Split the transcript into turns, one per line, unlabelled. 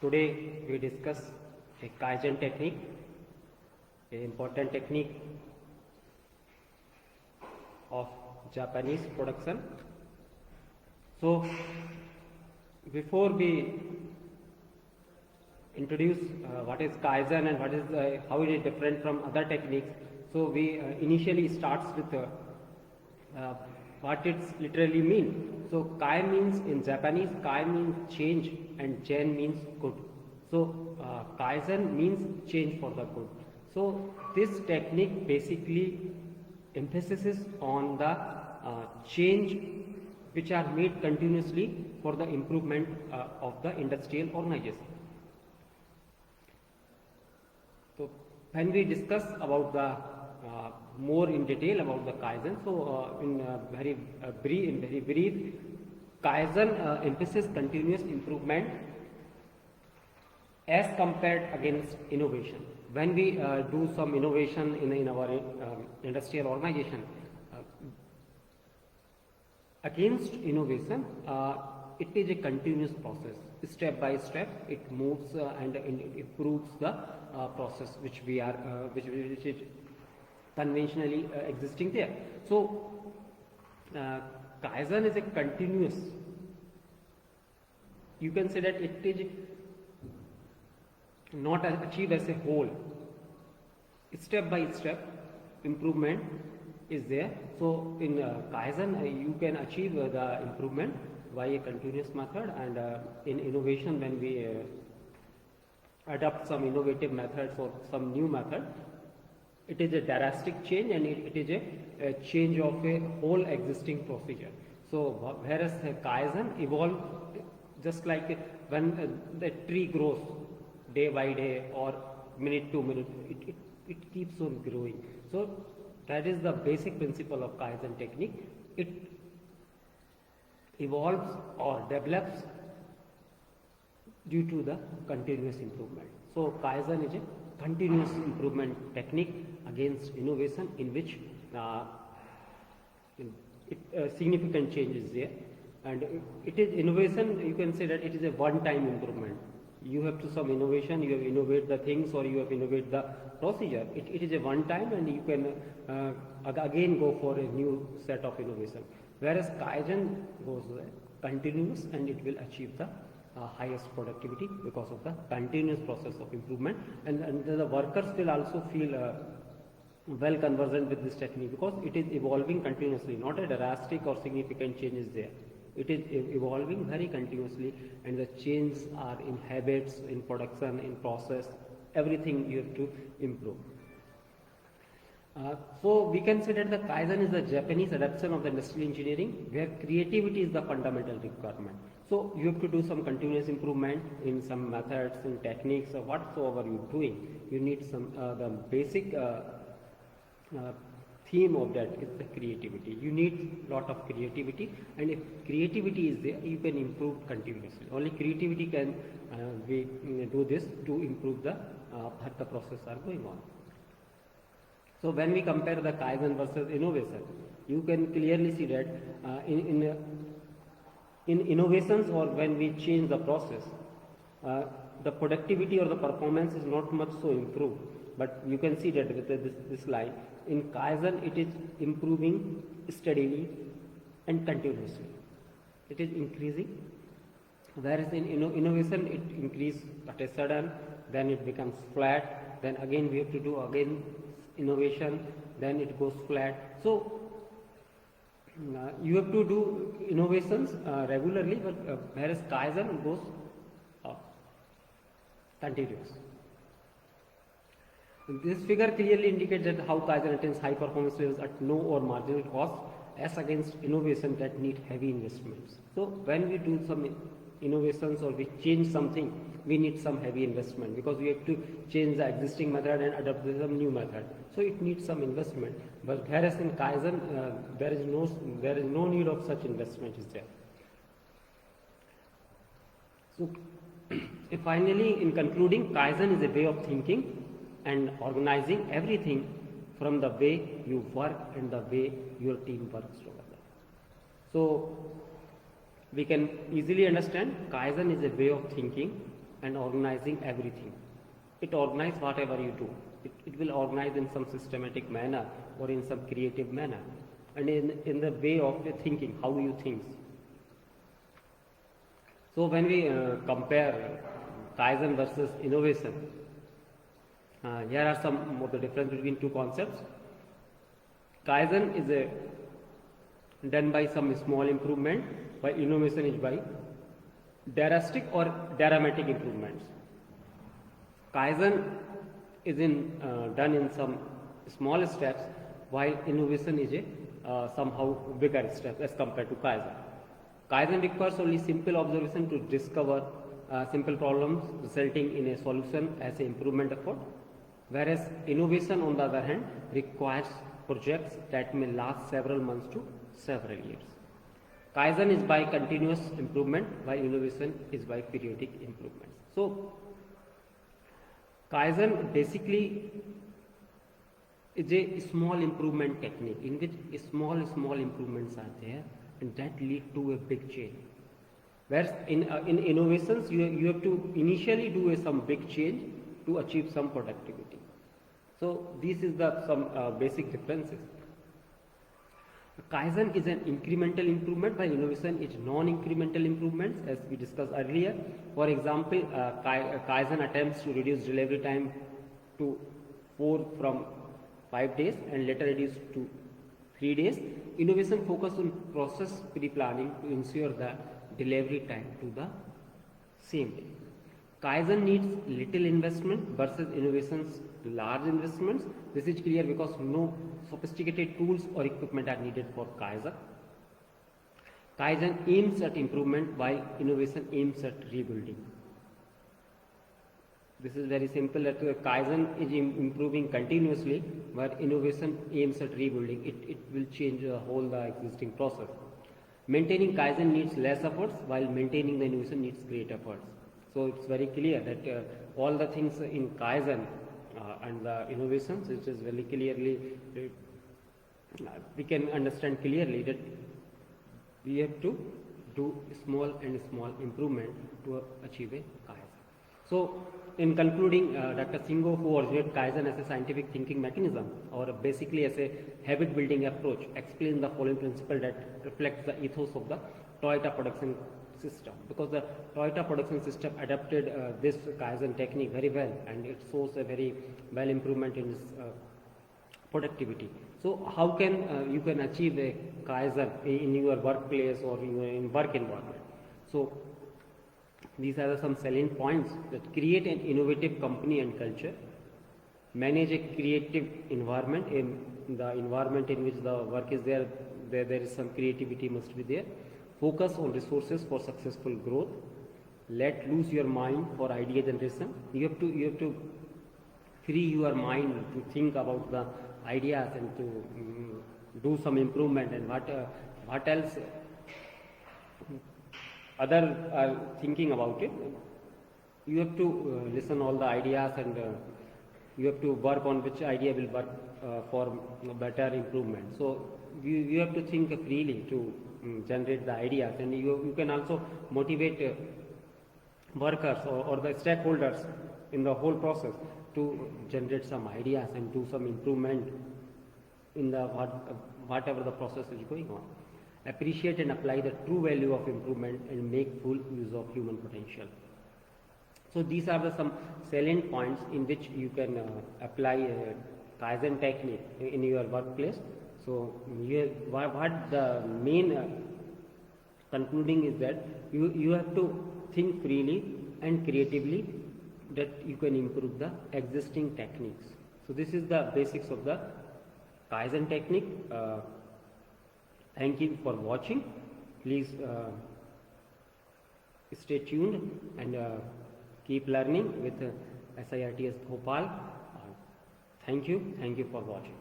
Today we discuss a Kaizen technique, an important technique of Japanese production. So before we introduce what is Kaizen and how it is different from other techniques, so we initially starts with what it's literally mean. So Kai means in Japanese, Kai means change and Jen means good. So Kaizen means change for the good. So this technique basically emphasizes on the change which are made continuously for the improvement of the industrial organization. So when we discuss about the more in detail about the Kaizen, so in very brief, Kaizen emphasizes continuous improvement as compared against innovation. When we do some innovation in our industrial organization, against innovation, it is a continuous process. Step by step, it moves and improves the process which is conventionally existing there. So, Kaizen is a continuous. You can say that it is not achieved as a whole. Step by step improvement is there. So in Kaizen you can achieve the improvement by a continuous method, and in innovation when we adopt some innovative methods or some new method, it is a drastic change and it is a change of a whole existing procedure. So whereas Kaizen evolve just like when the tree grows day by day or minute to minute, it keeps on growing. So that is the basic principle of Kaizen technique. It evolves or develops due to the continuous improvement. So Kaizen is a continuous improvement technique against innovation in which significant change is there. And it is innovation, you can say that it is a one-time improvement. You have to some innovation, you have innovate the things or you have innovate the procedure. It is a one time and you can again go for a new set of innovation. Whereas Kaizen goes continuous and it will achieve the highest productivity because of the continuous process of improvement, and the workers will also feel well conversant with this technique because it is evolving continuously, not a drastic or significant change is there. It is evolving very continuously, and the changes are in habits, in production, in process, everything you have to improve. So we can say that the Kaizen is the Japanese adaptation of the industrial engineering where creativity is the fundamental requirement. So you have to do some continuous improvement in some methods, in techniques or whatsoever you're doing. You need some the basic theme of that is the creativity. You need lot of creativity, and if creativity is there, you can improve continuously. Only creativity can we do this to improve the process are going on. So when we compare the Kaizen versus innovation, you can clearly see that in innovations or when we change the process, the productivity or the performance is not much so improved. But you can see that with this line, in Kaizen it is improving steadily and continuously. It is increasing. Whereas in innovation it increases at a sudden, then it becomes flat, then again we have to do again innovation, then it goes flat. So you have to do innovations regularly, but whereas Kaizen goes continuous. This figure clearly indicates that how Kaizen attains high performance levels at no or marginal cost as against innovation that need heavy investments. So when we do some innovations or we change something, we need some heavy investment because we have to change the existing method and adopt some new method. So it needs some investment. But whereas in Kaizen, there is no need of such investment is there. So finally, in concluding, Kaizen is a way of thinking and organizing everything from the way you work and the way your team works together. So we can easily understand Kaizen is a way of thinking and organizing everything. It organizes whatever you do. It will organize in some systematic manner or in some creative manner, and in the way of your thinking, how you think. So when we compare Kaizen versus innovation, here are some of the difference between two concepts. Kaizen is done by some small improvement, while innovation is by drastic or dramatic improvements. Kaizen is done in some small steps, while innovation is somehow bigger steps as compared to Kaizen. Kaizen requires only simple observation to discover simple problems resulting in a solution as an improvement effort, whereas innovation on the other hand requires projects that may last several months to several years. Kaizen is by continuous improvement, while innovation is by periodic improvements. So Kaizen basically is a small improvement technique in which small improvements are there and that lead to a big change. Whereas in innovations you have to initially do some big change to achieve some productivity. So this is some basic differences. Kaizen is an incremental improvement, while innovation is non-incremental improvements, as we discussed earlier. For example, Kaizen attempts to reduce delivery time to 4 from 5 days and later reduced to 3 days. Innovation focuses on process pre-planning to ensure the delivery time to the same day. Kaizen needs little investment versus innovations large investments. This is clear because no sophisticated tools or equipment are needed for Kaizen. Kaizen aims at improvement while innovation aims at rebuilding. This is very simple that Kaizen is improving continuously, while innovation aims at rebuilding. It will change the whole existing process. Maintaining Kaizen needs less efforts, while maintaining the innovation needs great efforts. So it's very clear that all the things in Kaizen and the innovations, it is very clearly, we can understand clearly that we have to do small improvement to achieve a Kaizen. So in concluding, Dr. Shingo, who originated Kaizen as a scientific thinking mechanism or basically as a habit building approach, explains the following principle that reflects the ethos of the Toyota production system, because the Toyota production system adapted this Kaizen technique very well, and it shows a very well improvement in its productivity. So how can you can achieve a Kaizen in your workplace or in work environment? So these are some salient points that create an innovative company and culture, manage a creative environment. In the environment in which the work is there is some creativity must be there. Focus on resources for successful growth. Let loose your mind for idea generation. You have to free your mind to think about the ideas and to do some improvement, and what else other are thinking about it. You have to listen all the ideas, and you have to work on which idea will work for better improvement. So you have to think freely to generate the ideas, and you can also motivate workers or the stakeholders in the whole process to generate some ideas and do some improvement in the whatever the process is going on. Appreciate and apply the true value of improvement and make full use of human potential. So these are some salient points in which you can apply Kaizen technique in your workplace. So what the main concluding is that you have to think freely and creatively that you can improve the existing techniques. So this is the basics of the Kaizen technique. Thank you for watching. Please stay tuned and keep learning with SIRTS Bhopal. Thank you for watching.